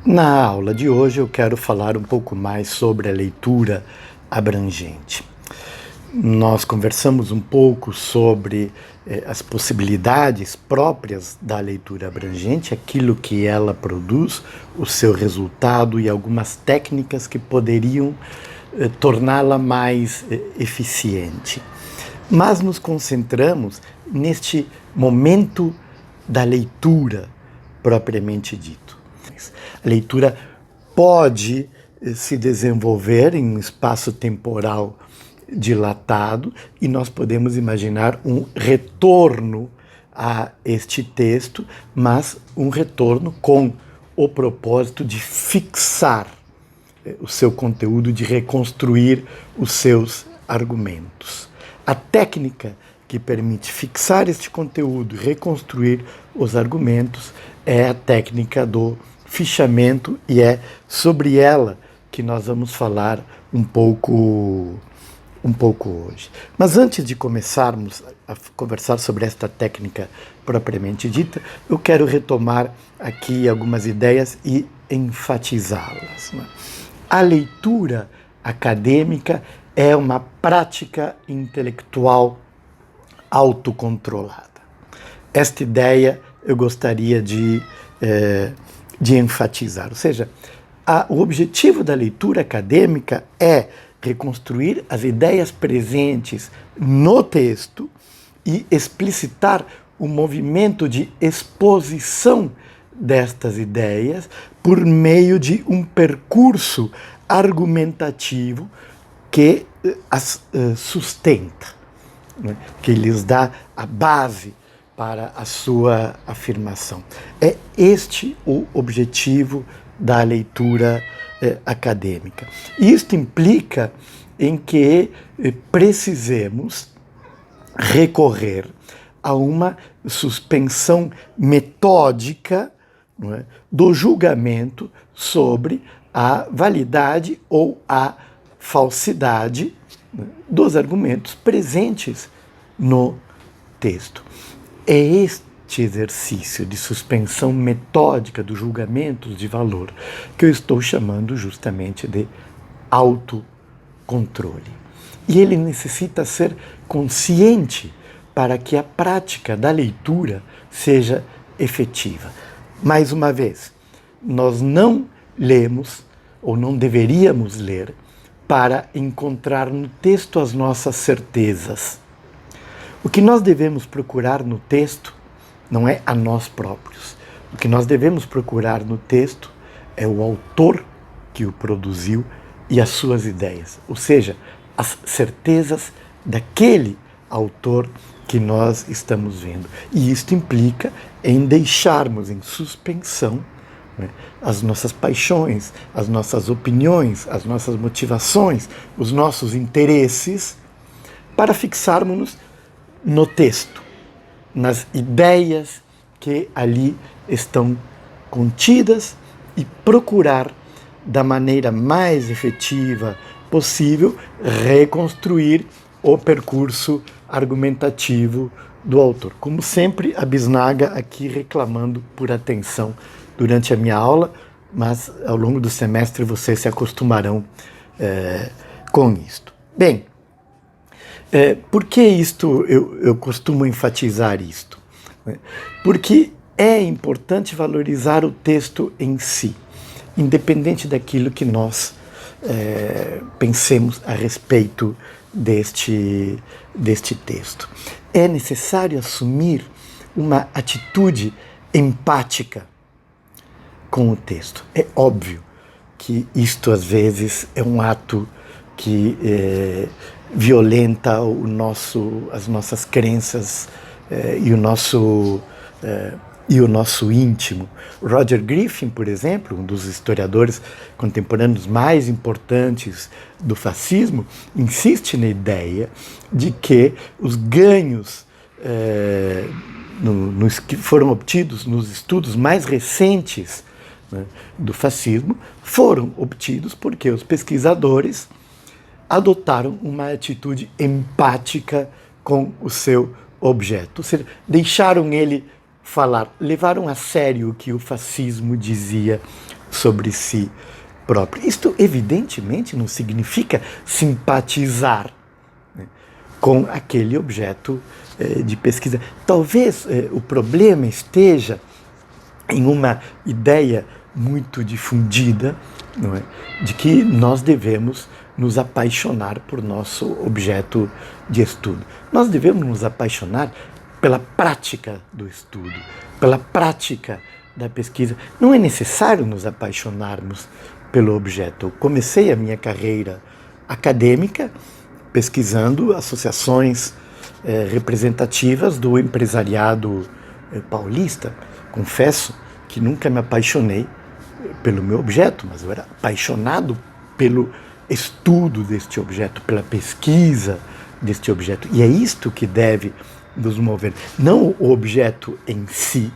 Na aula de hoje eu quero falar um pouco mais sobre a leitura abrangente. Nós conversamos um pouco sobre as possibilidades próprias da leitura abrangente, aquilo que ela produz, o seu resultado e algumas técnicas que poderiam torná-la mais eficiente. Mas nos concentramos neste momento da leitura propriamente dito. A leitura pode se desenvolver em um espaço temporal dilatado e nós podemos imaginar um retorno a este texto, mas um retorno com o propósito de fixar o seu conteúdo, de reconstruir os seus argumentos. A técnica que permite fixar este conteúdo e reconstruir os argumentos é a técnica do fichamento e é sobre ela que nós vamos falar um pouco hoje. Mas antes de começarmos a conversar sobre esta técnica propriamente dita, eu quero retomar aqui algumas ideias e enfatizá-las. A leitura acadêmica é uma prática intelectual autocontrolada. Esta ideia eu gostaria de enfatizar. Ou seja, o objetivo da leitura acadêmica é reconstruir as ideias presentes no texto e explicitar o movimento de exposição destas ideias por meio de um percurso argumentativo que as sustenta, né? Que lhes dá a base para a sua afirmação. É este o objetivo da leitura acadêmica. Isto implica em que precisemos recorrer a uma suspensão metódica, não é, do julgamento sobre a validade ou a falsidade, né, dos argumentos presentes no texto. É este exercício de suspensão metódica dos julgamentos de valor que eu estou chamando justamente de autocontrole. E ele necessita ser consciente para que a prática da leitura seja efetiva. Mais uma vez, nós não lemos, ou não deveríamos ler, para encontrar no texto as nossas certezas. O que nós devemos procurar no texto não é a nós próprios. O que nós devemos procurar no texto é o autor que o produziu e as suas ideias, ou seja, as certezas daquele autor que nós estamos vendo. E isto implica em deixarmos em suspensão, né, as nossas paixões, as nossas opiniões, as nossas motivações, os nossos interesses, para fixarmos-nos no texto, nas ideias que ali estão contidas e procurar, da maneira mais efetiva possível, reconstruir o percurso argumentativo do autor. Como sempre, a Bisnaga aqui reclamando por atenção durante a minha aula, mas ao longo do semestre vocês se acostumarão com isto. Bem, por que isto eu costumo enfatizar isto? Porque é importante valorizar o texto em si, independente daquilo que nós pensemos a respeito deste texto. É necessário assumir uma atitude empática com o texto. É óbvio que isto às vezes é um ato que violenta as nossas crenças e o nosso íntimo. Roger Griffin, por exemplo, um dos historiadores contemporâneos mais importantes do fascismo, insiste na ideia de que os ganhos que foram obtidos nos estudos mais recentes, né, do fascismo, foram obtidos porque os pesquisadores adotaram uma atitude empática com o seu objeto, ou seja, deixaram ele falar, levaram a sério o que o fascismo dizia sobre si próprio. Isto, evidentemente, não significa simpatizar, né, com aquele objeto de pesquisa. Talvez o problema esteja em uma ideia muito difundida, não é, de que nós devemos nos apaixonar por nosso objeto de estudo. Nós devemos nos apaixonar pela prática do estudo, pela prática da pesquisa. Não é necessário nos apaixonarmos pelo objeto. Eu comecei a minha carreira acadêmica pesquisando associações representativas do empresariado paulista. Confesso que nunca me apaixonei pelo meu objeto, mas eu era apaixonado pelo estudo deste objeto, pela pesquisa deste objeto. E é isto que deve nos mover. Não o objeto em si,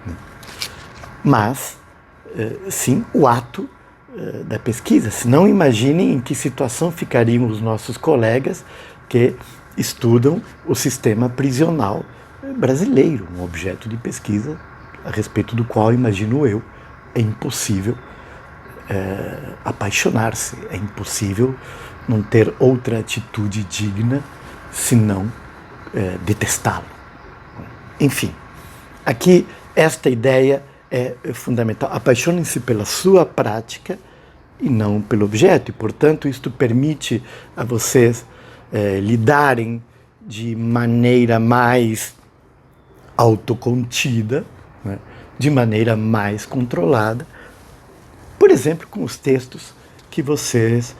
né, mas sim o ato da pesquisa. Se não, imaginem em que situação ficariam os nossos colegas que estudam o sistema prisional brasileiro, um objeto de pesquisa a respeito do qual, imagino eu, é impossível apaixonar-se, é impossível não ter outra atitude digna senão detestá-lo. Enfim, aqui esta ideia é fundamental. Apaixonem-se pela sua prática e não pelo objeto, e, portanto, isto permite a vocês lidarem de maneira mais autocontida, né, de maneira mais controlada, por exemplo, com os textos que vocês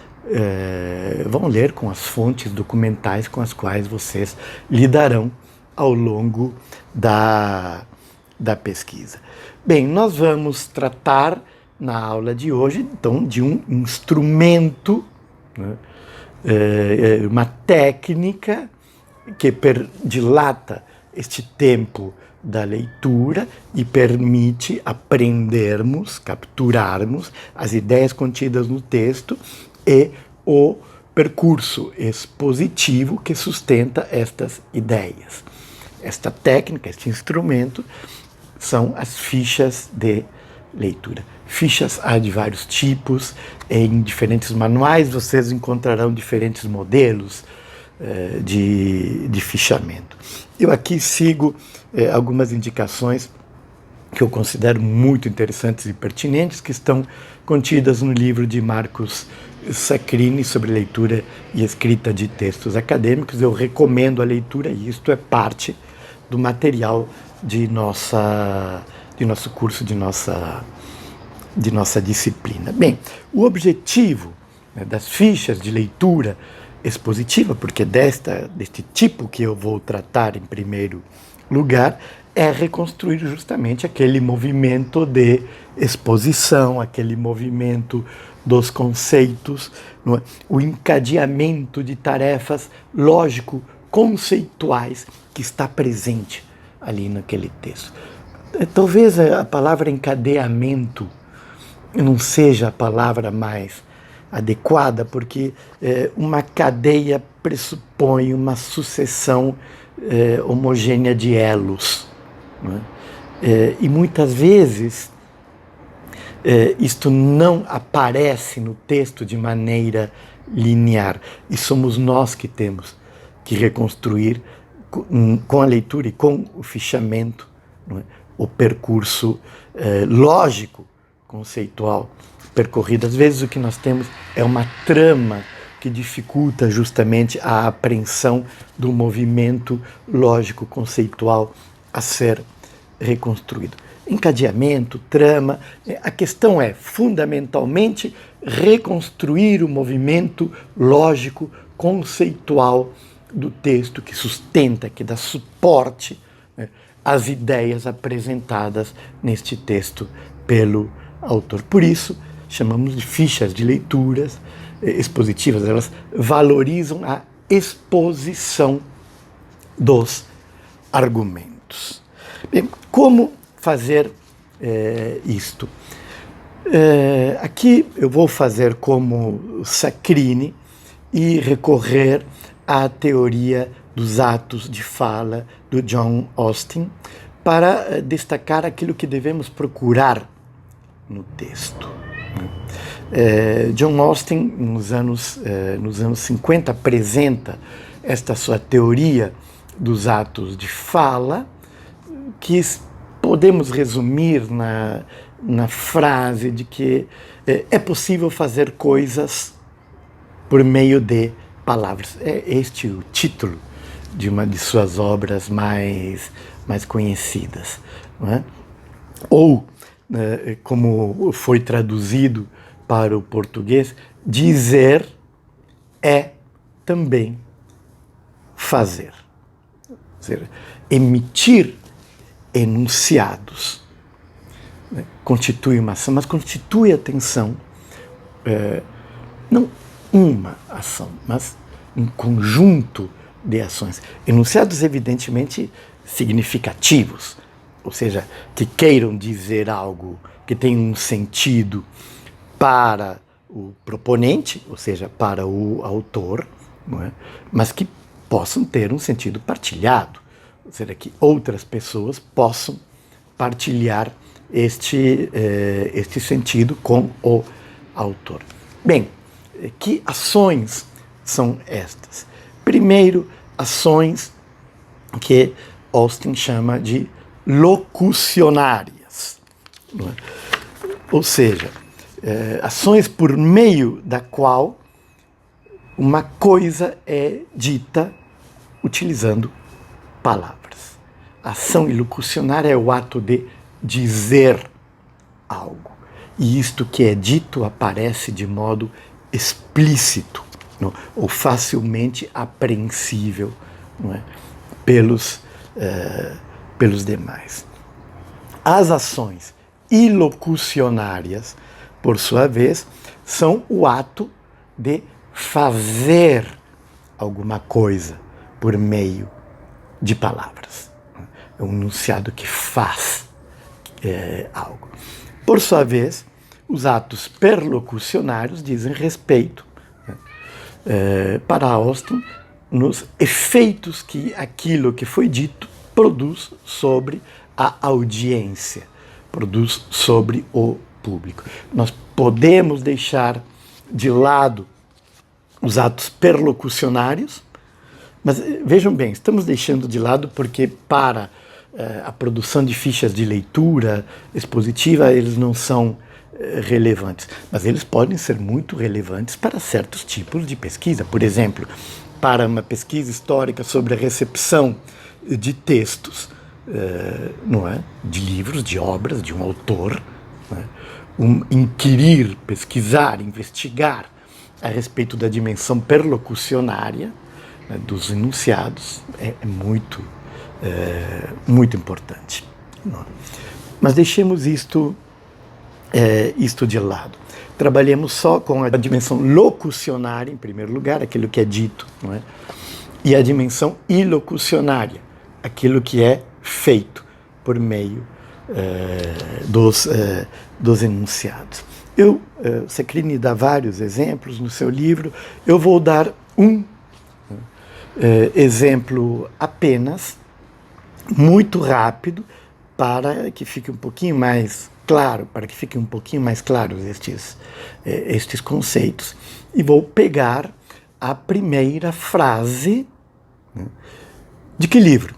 vão ler, com as fontes documentais com as quais vocês lidarão ao longo da pesquisa. Bem, nós vamos tratar na aula de hoje, então, de um instrumento, né, uma técnica que dilata este tempo da leitura e permite aprendermos, capturarmos as ideias contidas no texto e o percurso expositivo que sustenta estas ideias. Esta técnica, este instrumento, são as fichas de leitura. Fichas há de vários tipos, em diferentes manuais vocês encontrarão diferentes modelos de fichamento. Eu aqui sigo algumas indicações que eu considero muito interessantes e pertinentes, que estão contidas no livro de Marcos Sacchini sobre leitura e escrita de textos acadêmicos. Eu recomendo a leitura e isto é parte do material de nosso curso, de nossa disciplina. Bem, o objetivo, né, das fichas de leitura expositiva, porque deste tipo que eu vou tratar em primeiro lugar, é reconstruir justamente aquele movimento de exposição, aquele movimento dos conceitos, não é? O encadeamento de tarefas lógico-conceituais que está presente ali naquele texto. Talvez a palavra encadeamento não seja a palavra mais adequada, porque uma cadeia pressupõe uma sucessão homogênea de elos, não é? E muitas vezes isto não aparece no texto de maneira linear, e somos nós que temos que reconstruir com a leitura e com o fichamento, não é? O percurso lógico, conceitual percorrido. Às vezes o que nós temos é uma trama que dificulta justamente a apreensão do movimento lógico-conceitual a ser reconstruído. Encadeamento, trama, a questão é fundamentalmente reconstruir o movimento lógico-conceitual do texto que sustenta, que dá suporte, né, às ideias apresentadas neste texto pelo autor. Por isso, chamamos de fichas de leituras expositivas. Elas valorizam a exposição dos argumentos. Bem, como fazer isto? Aqui eu vou fazer como Sacchini e recorrer à teoria dos atos de fala do John Austin para destacar aquilo que devemos procurar no texto. John Austin, nos anos 50, apresenta esta sua teoria dos atos de fala, que podemos resumir na frase de que é possível fazer coisas por meio de palavras. É este o título de uma de suas obras mais conhecidas, não é? Ou, como foi traduzido para o português, dizer é também fazer. Ou seja, emitir enunciados, né, constitui uma ação, mas constitui atenção, não uma ação, mas um conjunto de ações. Enunciados evidentemente significativos, ou seja, que queiram dizer algo que tem um sentido para o proponente, ou seja, para o autor, não é? Mas que possam ter um sentido partilhado, ou seja, que outras pessoas possam partilhar este sentido com o autor. Bem, que ações são estas? Primeiro, ações que Austin chama de locucionárias, não é? Ou seja, ações por meio da qual uma coisa é dita utilizando palavras. A ação ilocucionária é o ato de dizer algo. E isto que é dito aparece de modo explícito, não? Ou facilmente apreensível, não é? pelos demais. As ações ilocucionárias, por sua vez, são o ato de fazer alguma coisa por meio de palavras. É um enunciado que faz algo. Por sua vez, os atos perlocucionários dizem respeito, para Austin, nos efeitos que aquilo que foi dito produz sobre a audiência, produz sobre o público. Nós podemos deixar de lado os atos perlocucionários, mas vejam bem, estamos deixando de lado porque para a produção de fichas de leitura expositiva eles não são relevantes, mas eles podem ser muito relevantes para certos tipos de pesquisa. Por exemplo, para uma pesquisa histórica sobre a recepção de textos, não é? De livros, de obras, de um autor, não é? Inquirir, pesquisar, investigar a respeito da dimensão perlocucionária, né, dos enunciados é muito importante. Não é? Mas deixemos isto de lado. Trabalhemos só com a dimensão locucionária, em primeiro lugar, aquilo que é dito, não é? E a dimensão ilocucionária, aquilo que é feito por meio dos enunciados. Seccrini dá vários exemplos no seu livro, eu vou dar um exemplo apenas, muito rápido, para que fique um pouquinho mais claro, estes conceitos. E vou pegar a primeira frase, né, de que livro?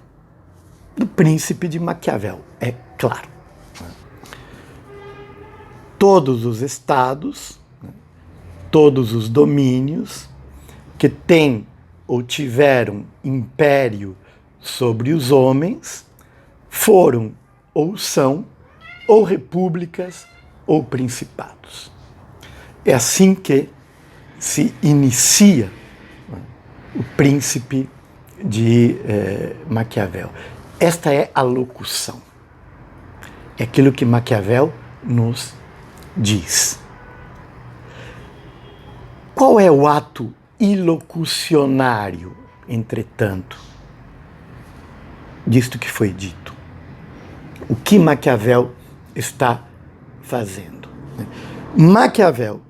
Do Príncipe de Maquiavel, é claro. Todos os estados, todos os domínios que têm ou tiveram império sobre os homens foram ou são ou repúblicas ou principados. É assim que se inicia o Príncipe de Maquiavel. Esta é a locução. É aquilo que Maquiavel nos diz. Qual é o ato ilocucionário, entretanto, disto que foi dito? O que Maquiavel está fazendo? Maquiavel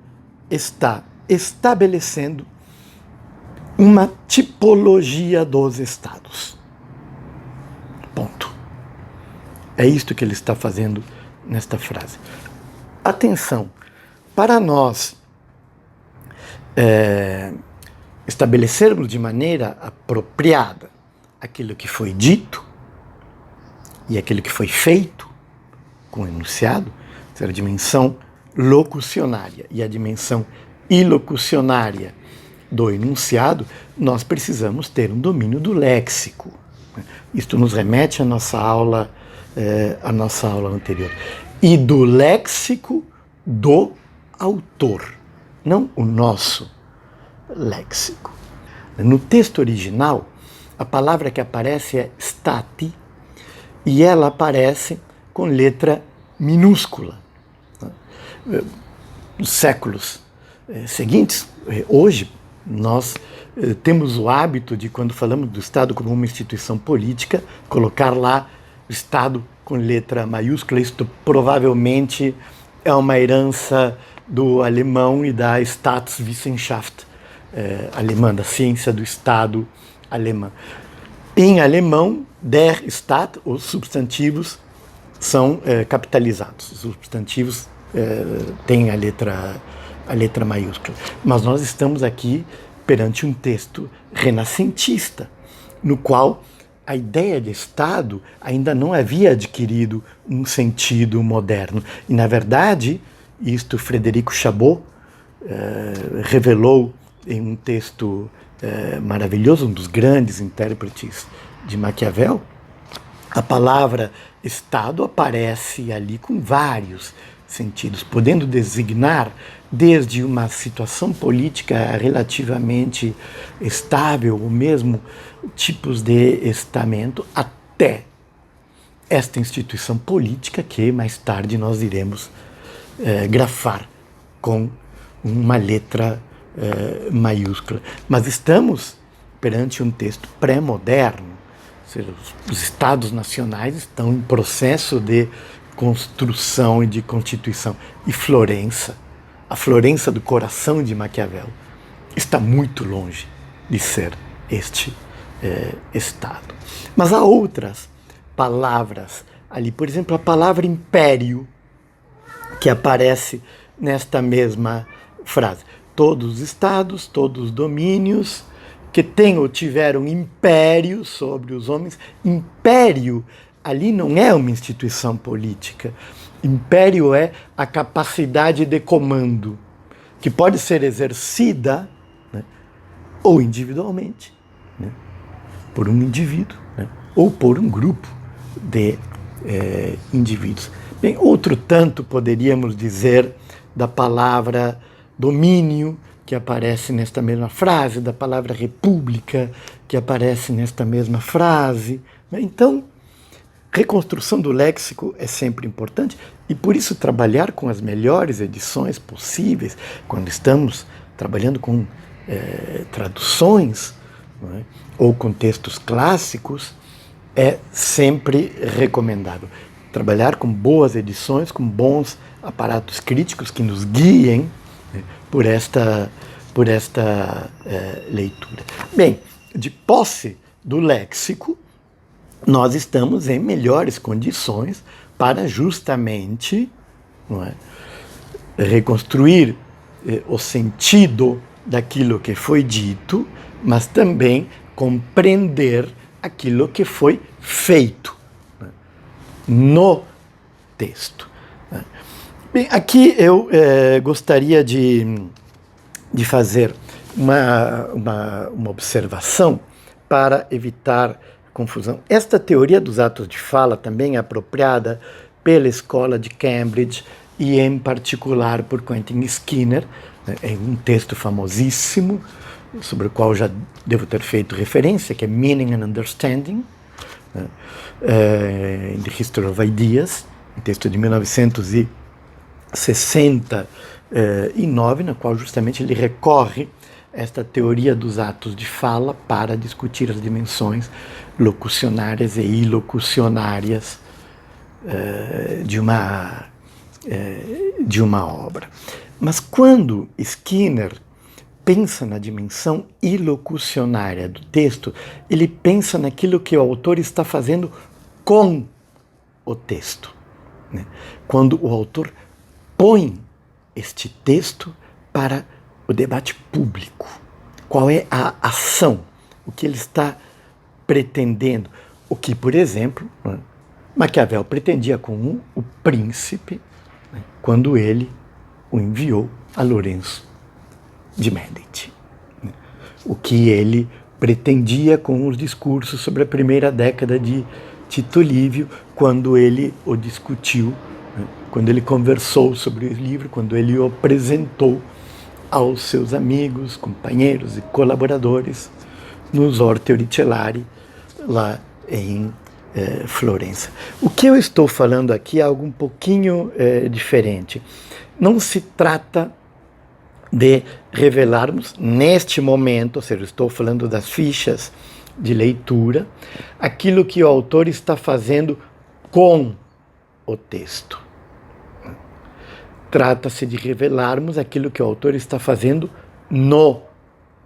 está estabelecendo uma tipologia dos estados. Ponto. É isto que ele está fazendo nesta frase. Atenção, Para nós estabelecermos de maneira apropriada aquilo que foi dito e aquilo que foi feito com o enunciado, a dimensão locucionária e a dimensão ilocucionária do enunciado, nós precisamos ter um domínio do léxico. Isto nos remete à nossa aula anterior. E do léxico do autor, não o nosso léxico. No texto original, a palavra que aparece é stati, e ela aparece com letra minúscula. Nos séculos seguintes, hoje, nós temos o hábito de, quando falamos do Estado como uma instituição política, colocar lá o Estado com letra maiúscula. Isto provavelmente é uma herança do alemão e da Staatswissenschaft alemã, da ciência do Estado alemã. Em alemão, der Staat, os substantivos são capitalizados. Os substantivos têm a letra maiúscula. Mas nós estamos aqui perante um texto renascentista, no qual a ideia de Estado ainda não havia adquirido um sentido moderno. E, na verdade, isto Frederico Chabot revelou em um texto maravilhoso, um dos grandes intérpretes de Maquiavel. A palavra Estado aparece ali com vários sentidos, podendo designar desde uma situação política relativamente estável, ou mesmo tipos de estamento, até esta instituição política que mais tarde nós iremos grafar com uma letra maiúscula. Mas estamos perante um texto pré-moderno, ou seja, os Estados nacionais estão em processo de construção e de constituição. E Florença, a Florença do coração de Maquiavel, está muito longe de ser este Estado. Mas há outras palavras ali, por exemplo, a palavra império, que aparece nesta mesma frase. Todos os estados, todos os domínios que têm ou tiveram império sobre os homens. Império ali não é uma instituição política. Império é a capacidade de comando, que pode ser exercida, né, ou individualmente, né, por um indivíduo, né, ou por um grupo de indivíduos. Bem, outro tanto poderíamos dizer da palavra domínio, que aparece nesta mesma frase, da palavra república, que aparece nesta mesma frase. Então, reconstrução do léxico é sempre importante, e por isso trabalhar com as melhores edições possíveis, quando estamos trabalhando com traduções, não é? Ou com textos clássicos, é sempre recomendável. Trabalhar com boas edições, com bons aparatos críticos que nos guiem, né, por esta leitura. Bem, de posse do léxico, nós estamos em melhores condições para justamente, não é, reconstruir o sentido daquilo que foi dito, mas também compreender aquilo que foi feito, né, no texto. Né. Bem, aqui eu gostaria de fazer uma observação para evitar confusão. Esta teoria dos atos de fala também é apropriada pela Escola de Cambridge e, em particular, por Quentin Skinner, em um texto famosíssimo, sobre o qual já devo ter feito referência, que é Meaning and Understanding, in the History of Ideas, um texto de 1969, na qual justamente ele recorre a esta teoria dos atos de fala para discutir as dimensões locucionárias e ilocucionárias de uma obra. Mas quando Skinner pensa na dimensão ilocucionária do texto, ele pensa naquilo que o autor está fazendo com o texto, né? Quando o autor põe este texto para o debate público? Qual é a ação? O que ele está pretendendo? O que, por exemplo, Maquiavel pretendia com o príncipe, quando ele o enviou a Lourenço de Médici. O que ele pretendia com os discursos sobre a primeira década de Tito Livio, quando ele o discutiu, quando ele conversou sobre o livro, quando ele o apresentou aos seus amigos, companheiros e colaboradores nos Orte Auricellari, lá em Florença. O que eu estou falando aqui é algo um pouquinho diferente. Não se trata de revelarmos neste momento, ou seja, estou falando das fichas de leitura, aquilo que o autor está fazendo com o texto. Trata-se de revelarmos aquilo que o autor está fazendo no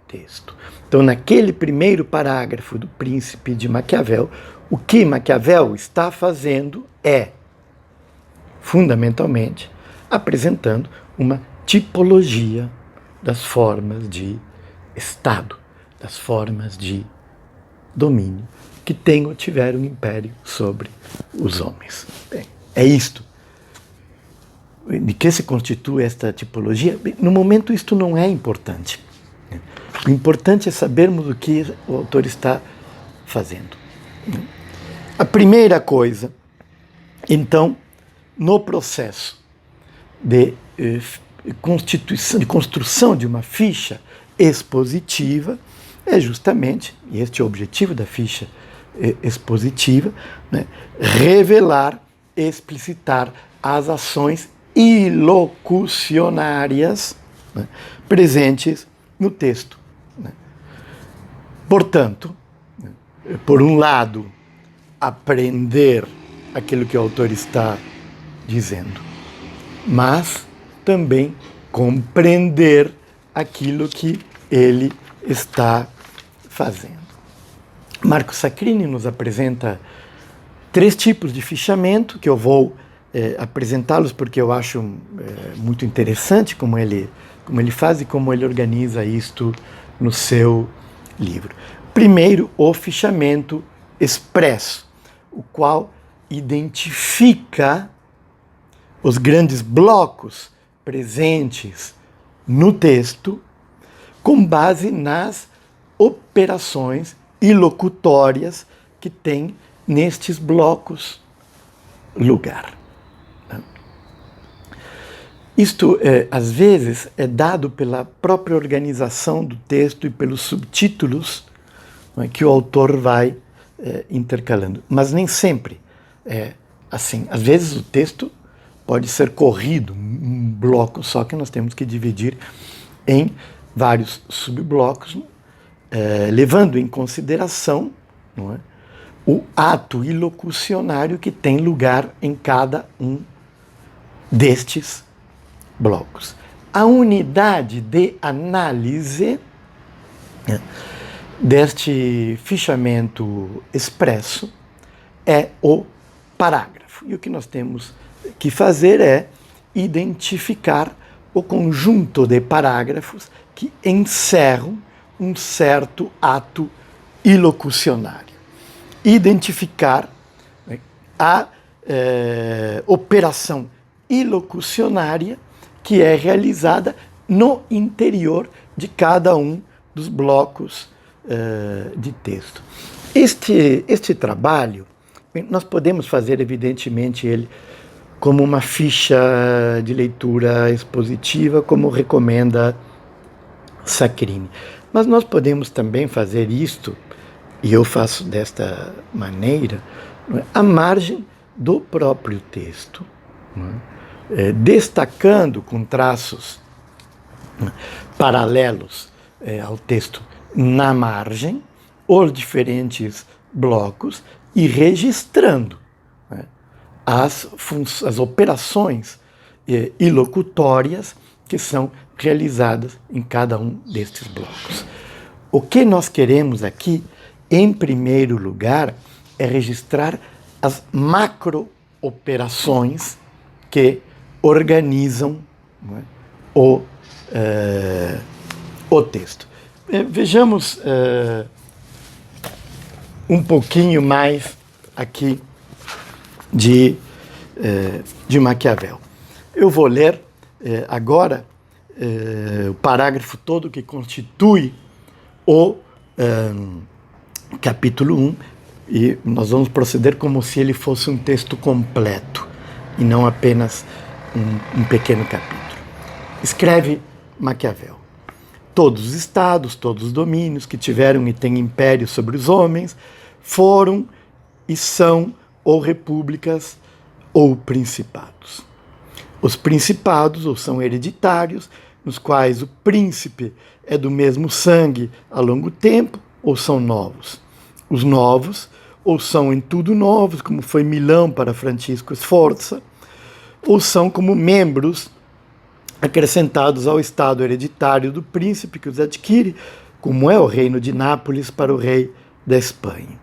texto. Então, naquele primeiro parágrafo do Príncipe de Maquiavel, o que Maquiavel está fazendo é, fundamentalmente, apresentando uma tipologia das formas de Estado, das formas de domínio que tem ou tiveram um império sobre os homens. Bem, é isto. De que se constitui esta tipologia? Bem, no momento isto não é importante. O importante é sabermos o que o autor está fazendo. A primeira coisa, então, no processo de construção de uma ficha expositiva, é justamente, e este é o objetivo da ficha expositiva, né, revelar, explicitar as ações ilocucionárias, né, presentes no texto. Né. Portanto, por um lado, aprender aquilo que o autor está dizendo, mas também compreender aquilo que ele está fazendo. Marco Sacchini nos apresenta 3 tipos de fichamento, que eu vou apresentá-los porque eu acho muito interessante como ele faz e como ele organiza isto no seu livro. Primeiro, o fichamento expresso, o qual identifica os grandes blocos presentes no texto com base nas operações ilocutórias que tem nestes blocos lugar. Isto, às vezes, é dado pela própria organização do texto e pelos subtítulos, não é, que o autor vai intercalando. Mas nem sempre é assim. Às vezes o texto pode ser corrido, um bloco só que nós temos que dividir em vários subblocos, levando em consideração, não é, o ato ilocucionário que tem lugar em cada um destes blocos. A unidade de análise deste fichamento expresso é o parágrafo. E o que nós temos que fazer é identificar o conjunto de parágrafos que encerram um certo ato ilocucionário. Identificar a operação ilocucionária que é realizada no interior de cada um dos blocos de texto. Este trabalho, nós podemos fazer, evidentemente, ele como uma ficha de leitura expositiva, como recomenda Sacchini. Mas nós podemos também fazer isto, e eu faço desta maneira, à margem do próprio texto, destacando com traços paralelos ao texto na margem os diferentes blocos e registrando as operações ilocutórias que são realizadas em cada um destes blocos. O que nós queremos aqui, em primeiro lugar, é registrar as macro-operações que organizam o, o texto. Vejamos um pouquinho mais aqui de Maquiavel. Eu vou ler agora o parágrafo todo que constitui o capítulo 1, e nós vamos proceder como se ele fosse um texto completo e não apenas um pequeno capítulo. Escreve Maquiavel: todos os estados, todos os domínios que tiveram e têm império sobre os homens foram e são ou repúblicas ou principados. Os principados ou são hereditários, nos quais o príncipe é do mesmo sangue a longo tempo, ou são novos. Os novos ou são em tudo novos, como foi Milão para Francisco Sforza, ou são como membros acrescentados ao estado hereditário do príncipe que os adquire, como é o reino de Nápoles para o rei da Espanha.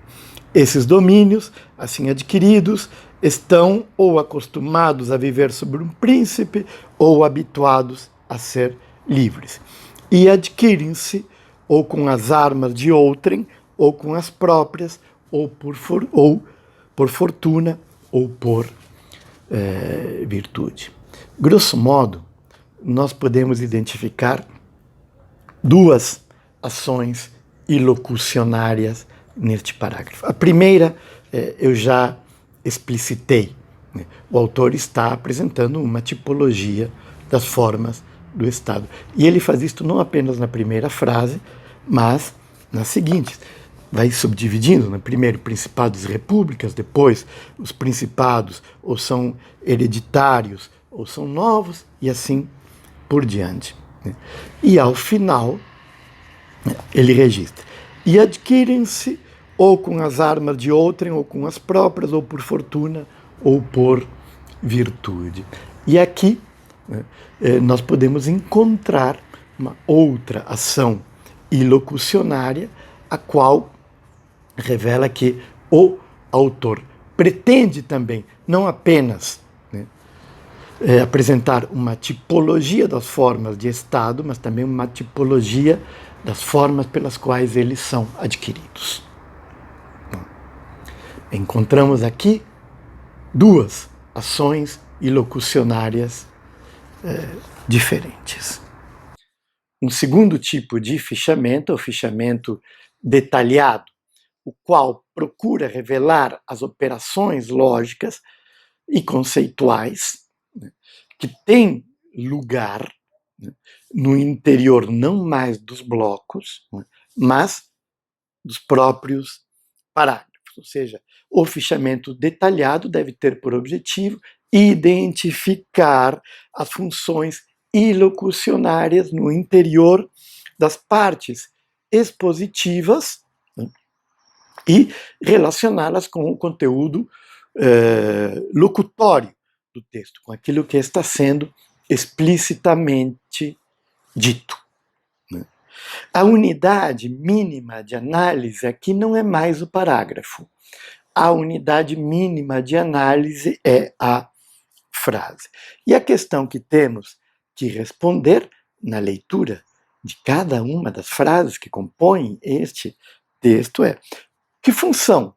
Esses domínios, assim adquiridos, estão ou acostumados a viver sobre um príncipe ou habituados a ser livres. E adquirem-se ou com as armas de outrem, ou com as próprias, ou por fortuna, ou por virtude. Grosso modo, nós podemos identificar duas ações ilocucionárias neste parágrafo. A primeira, eu já explicitei. O autor está apresentando uma tipologia das formas do Estado. E ele faz isto não apenas na primeira frase, mas nas seguintes. Vai subdividindo, né? Primeiro principados e repúblicas, depois os principados ou são hereditários ou são novos, e assim por diante. E ao final, ele registra: e adquirem-se ou com as armas de outrem, ou com as próprias, ou por fortuna, ou por virtude. E aqui nós podemos encontrar uma outra ação ilocucionária, a qual revela que o autor pretende também não apenas apresentar uma tipologia das formas de Estado, mas também uma tipologia das formas pelas quais eles são adquiridos. Encontramos aqui duas ações ilocucionárias diferentes. Um segundo tipo de fichamento é o fichamento detalhado, o qual procura revelar as operações lógicas e conceituais que têm lugar no interior não mais dos blocos, mas dos próprios parágrafos. Ou seja, o fichamento detalhado deve ter por objetivo identificar as funções ilocucionárias no interior das partes expositivas e relacioná-las com o conteúdo locutório do texto, com aquilo que está sendo explicitamente dito. A unidade mínima de análise aqui não é mais o parágrafo. A unidade mínima de análise é a frase. E a questão que temos que responder na leitura de cada uma das frases que compõem este texto é: que função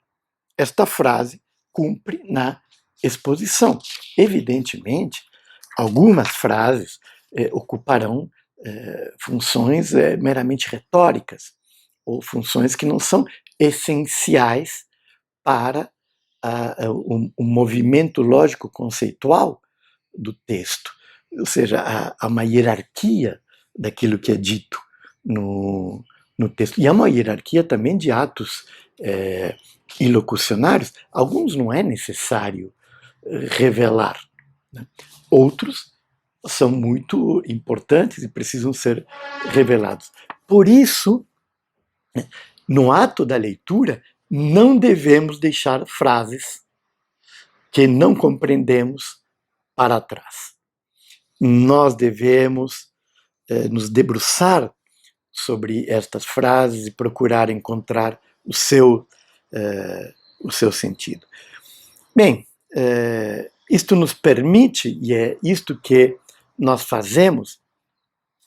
esta frase cumpre na exposição? Evidentemente, algumas frases ocuparão funções meramente retóricas, ou funções que não são essenciais para o movimento lógico-conceitual do texto. Ou seja, há uma hierarquia daquilo que é dito no texto. E há uma hierarquia também de atos ilocucionários. Alguns não é necessário revelar, né? Outros são muito importantes e precisam ser revelados. Por isso, no ato da leitura, não devemos deixar frases que não compreendemos para trás. Nós devemos nos debruçar sobre estas frases e procurar encontrar o seu sentido. Bem, isto nos permite, e é isto que nós fazemos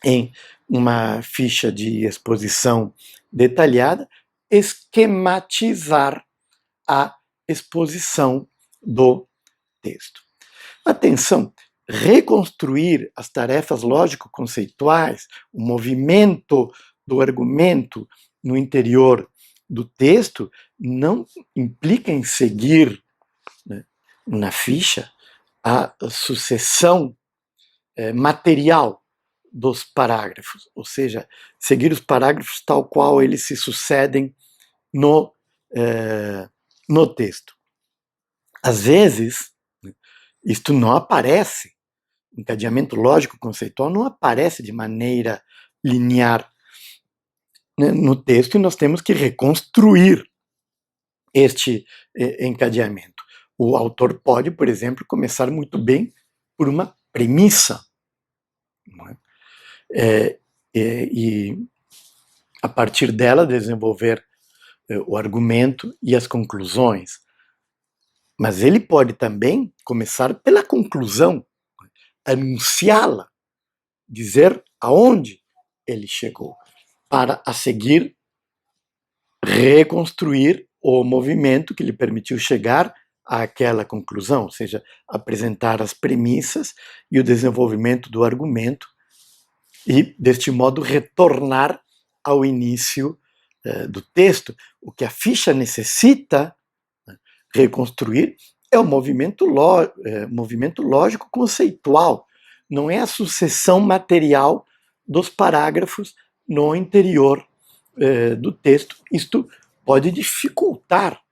em uma ficha de exposição detalhada, esquematizar a exposição do texto. Atenção, reconstruir as tarefas lógico-conceituais, o movimento do argumento no interior do texto, não implica em seguir, né, na ficha a sucessão material dos parágrafos, ou seja, seguir os parágrafos tal qual eles se sucedem no texto. Às vezes, isto não aparece, encadeamento lógico-conceitual não aparece de maneira linear, né, no texto, e nós temos que reconstruir este encadeamento. O autor pode, por exemplo, começar muito bem por uma premissa, não é? E a partir dela desenvolver o argumento e as conclusões. Mas ele pode também começar pela conclusão, anunciá-la, dizer aonde ele chegou, para a seguir reconstruir o movimento que lhe permitiu chegar àquela conclusão, ou seja, apresentar as premissas e o desenvolvimento do argumento e, deste modo, retornar ao início do texto. O que a ficha necessita reconstruir é o movimento lógico-conceitual, não é a sucessão material dos parágrafos no interior do texto. Isto pode dificultar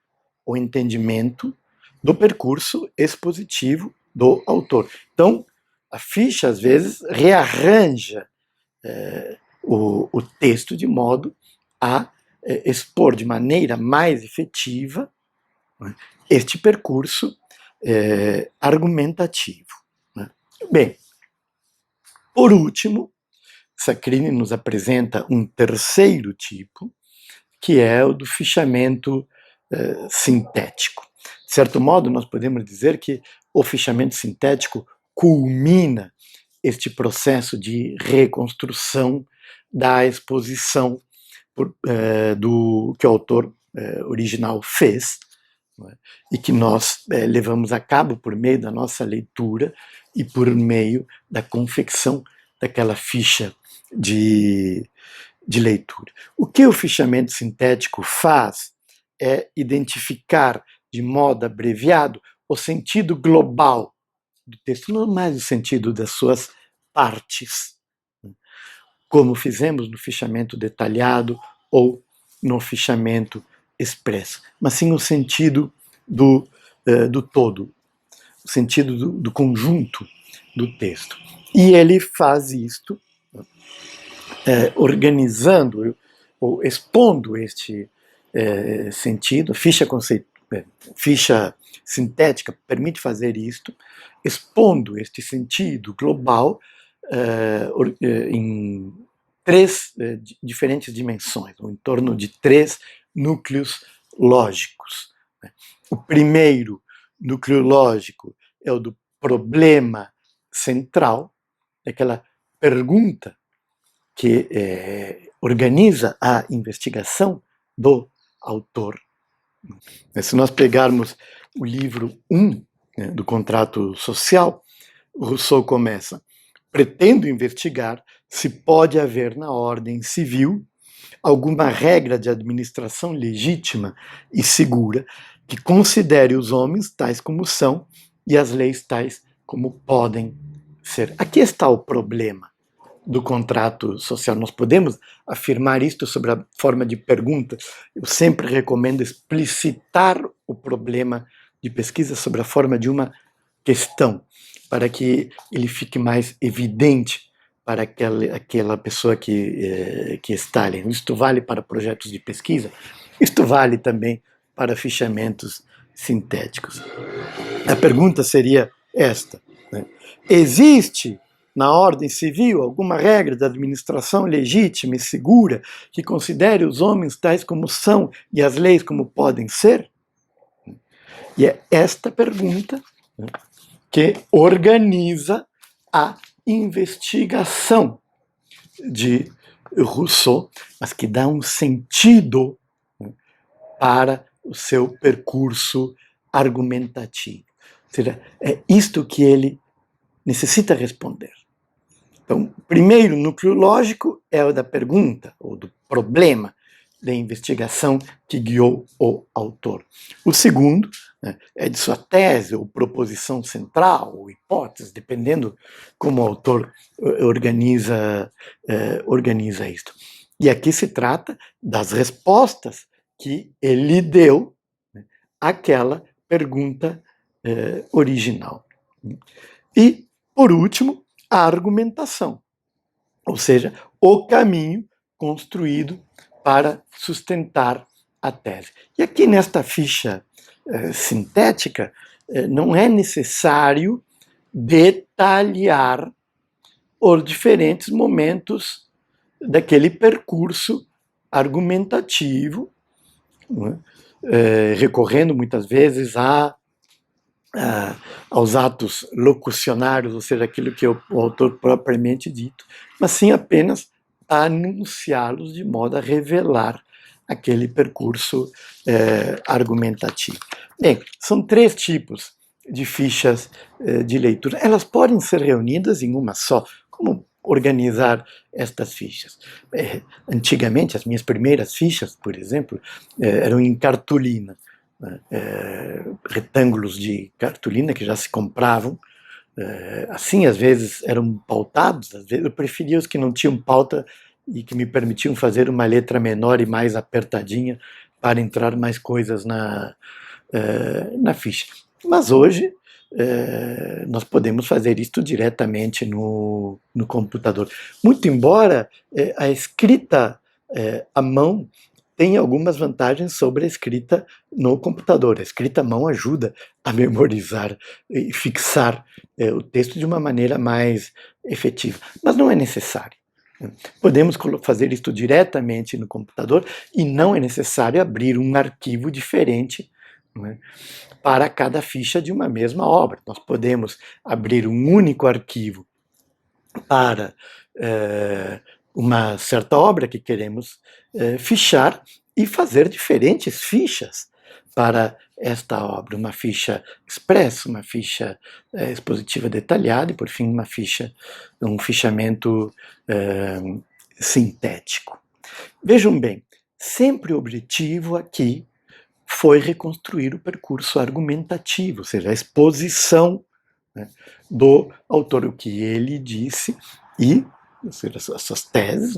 o entendimento do percurso expositivo do autor. Então, a ficha, às vezes, rearranja o texto de modo a expor de maneira mais efetiva, né, este percurso argumentativo. Né? Bem, por último, Sacchini nos apresenta um terceiro tipo, que é o do fichamento sintético. De certo modo, nós podemos dizer que o fichamento sintético culmina este processo de reconstrução da exposição do que o autor original fez, não é? E que nós levamos a cabo por meio da nossa leitura e por meio da confecção daquela ficha de leitura. O que o fichamento sintético faz é identificar de modo abreviado o sentido global do texto, não mais o sentido das suas partes, como fizemos no fichamento detalhado ou no fichamento expresso, mas sim o sentido do todo, o sentido do conjunto do texto. E ele faz isto organizando ou expondo este sentido. Ficha sintética permite fazer isto, expondo este sentido global em três diferentes dimensões, ou em torno de três núcleos lógicos. O primeiro núcleo lógico é o do problema central, aquela pergunta que organiza a investigação do autor. Se nós pegarmos o livro 1, né, do Contrato Social, Rousseau começa: pretendo investigar se pode haver na ordem civil alguma regra de administração legítima e segura que considere os homens tais como são e as leis tais como podem ser. Aqui está o problema do contrato social. Nós podemos afirmar isto sob a forma de pergunta. Eu sempre recomendo explicitar o problema de pesquisa sob a forma de uma questão, para que ele fique mais evidente para aquela pessoa que está ali. Isto vale para projetos de pesquisa, isto vale também para fichamentos sintéticos. A pergunta seria esta, né? Existe na ordem civil alguma regra de administração legítima e segura que considere os homens tais como são e as leis como podem ser? E é esta pergunta, né, que organiza a investigação de Rousseau, mas que dá um sentido, né, para o seu percurso argumentativo. Ou seja, é isto que ele necessita responder. Então, o primeiro núcleo lógico é o da pergunta, ou do problema da investigação que guiou o autor. O segundo, né, é de sua tese, ou proposição central, ou hipótese, dependendo como o autor organiza isto. E aqui se trata das respostas que ele deu, né, àquela pergunta original. E, por último, a argumentação, ou seja, o caminho construído para sustentar a tese. E aqui nesta ficha sintética, não é necessário detalhar os diferentes momentos daquele percurso argumentativo, né, recorrendo muitas vezes aos atos locucionários, ou seja, aquilo que é o autor propriamente dito, mas sim apenas anunciá-los de modo a revelar aquele percurso argumentativo. Bem, são 3 tipos de fichas de leitura. Elas podem ser reunidas em uma só. Como organizar estas fichas? Antigamente, as minhas primeiras fichas, por exemplo, eram em cartolina. Retângulos de cartolina que já se compravam, assim, às vezes eram pautados, às vezes eu preferia os que não tinham pauta e que me permitiam fazer uma letra menor e mais apertadinha para entrar mais coisas na ficha. Mas hoje nós podemos fazer isto diretamente no computador. Muito embora a escrita à mão tem algumas vantagens sobre a escrita no computador. A escrita à mão ajuda a memorizar e fixar o texto de uma maneira mais efetiva, mas não é necessário. Podemos fazer isto diretamente no computador e não é necessário abrir um arquivo diferente, não é, para cada ficha de uma mesma obra. Nós podemos abrir um único arquivo para uma certa obra que queremos fichar e fazer diferentes fichas para esta obra. Uma ficha expressa, uma ficha expositiva detalhada e, por fim, um fichamento sintético. Vejam bem, sempre o objetivo aqui foi reconstruir o percurso argumentativo, ou seja, a exposição, né, do autor, o que ele disse e, ou seja, as suas teses,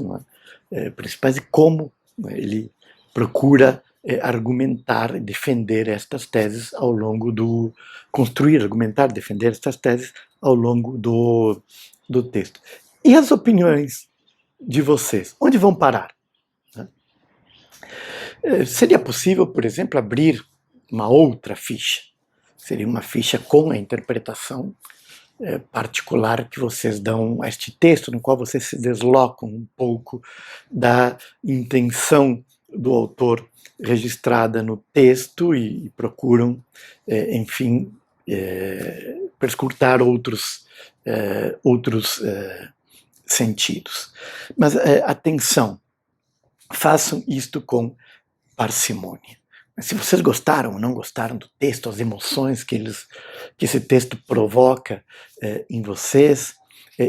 principais, e como, ele procura argumentar, defender estas teses ao longo do... construir, argumentar, defender estas teses ao longo do texto. E as opiniões de vocês, onde vão parar? Seria possível, por exemplo, abrir uma outra ficha? Seria uma ficha com a interpretação particular que vocês dão a este texto, no qual vocês se deslocam um pouco da intenção do autor registrada no texto e procuram, enfim, perscrutar outros sentidos. Mas atenção, façam isto com parcimônia. Se vocês gostaram ou não gostaram do texto, as emoções que esse texto provoca em vocês,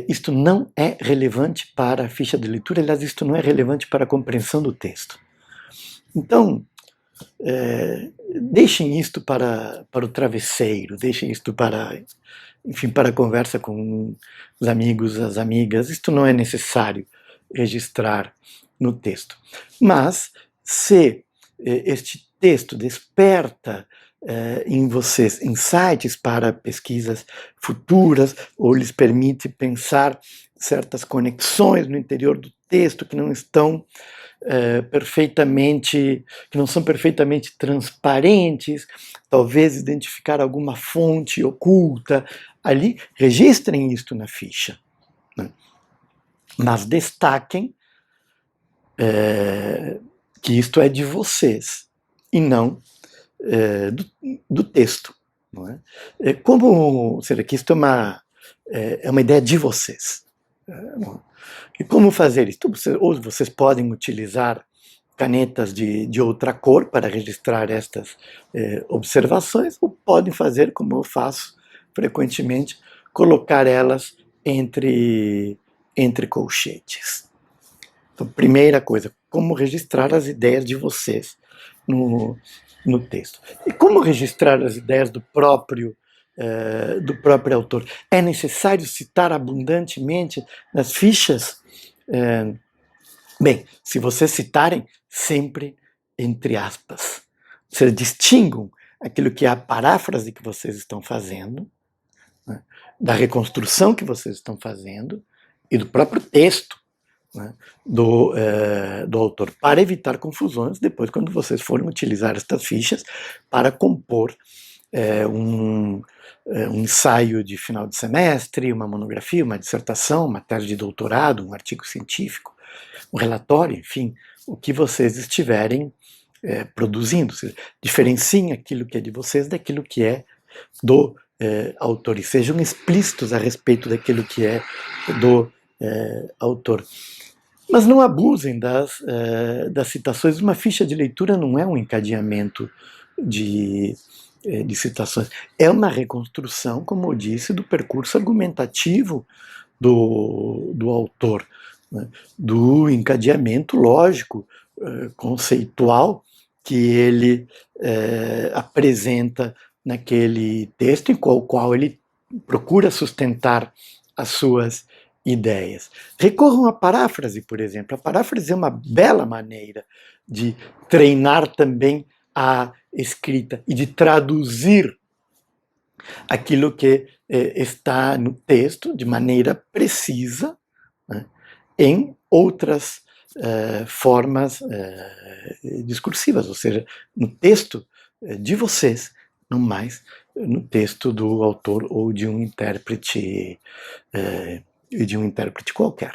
isto não é relevante para a ficha de leitura, aliás, isto não é relevante para a compreensão do texto. Então, deixem isto para o travesseiro, deixem isto para, enfim, para a conversa com os amigos, as amigas. Isto não é necessário registrar no texto. Mas, se este texto desperta em vocês insights para pesquisas futuras, ou lhes permite pensar certas conexões no interior do texto que não estão que não são perfeitamente transparentes, talvez identificar alguma fonte oculta ali, registrem isto na ficha, né? Mas destaquem que isto é de vocês e não do texto, não é? Ou seja, que isto é uma ideia de vocês. E como fazer isso? Ou vocês podem utilizar canetas de outra cor para registrar estas observações, ou podem fazer como eu faço frequentemente, colocar elas entre colchetes. Então, primeira coisa, como registrar as ideias de vocês no texto. E como registrar as ideias do próprio autor? É necessário citar abundantemente nas fichas? Bem, se vocês citarem, sempre entre aspas. Vocês distinguam aquilo que é a paráfrase que vocês estão fazendo, né, da reconstrução que vocês estão fazendo e do próprio texto, né, do autor, para evitar confusões depois quando vocês forem utilizar estas fichas para compor um ensaio de final de semestre, uma monografia, uma dissertação, uma tese de doutorado, um artigo científico, um relatório, enfim, o que vocês estiverem produzindo. Diferenciem aquilo que é de vocês daquilo que é do autor e sejam explícitos a respeito daquilo que é do autor. Mas não abusem das citações. Uma ficha de leitura não é um encadeamento de citações. É uma reconstrução, como eu disse, do percurso argumentativo do autor, né, do encadeamento lógico, conceitual que ele apresenta naquele texto, em qual ele procura sustentar as suas ideias. Recorram à paráfrase, por exemplo. A paráfrase é uma bela maneira de treinar também a escrita e de traduzir aquilo que está no texto de maneira precisa, né, em outras formas discursivas, ou seja, no texto de vocês, não mais no texto do autor ou de um intérprete qualquer.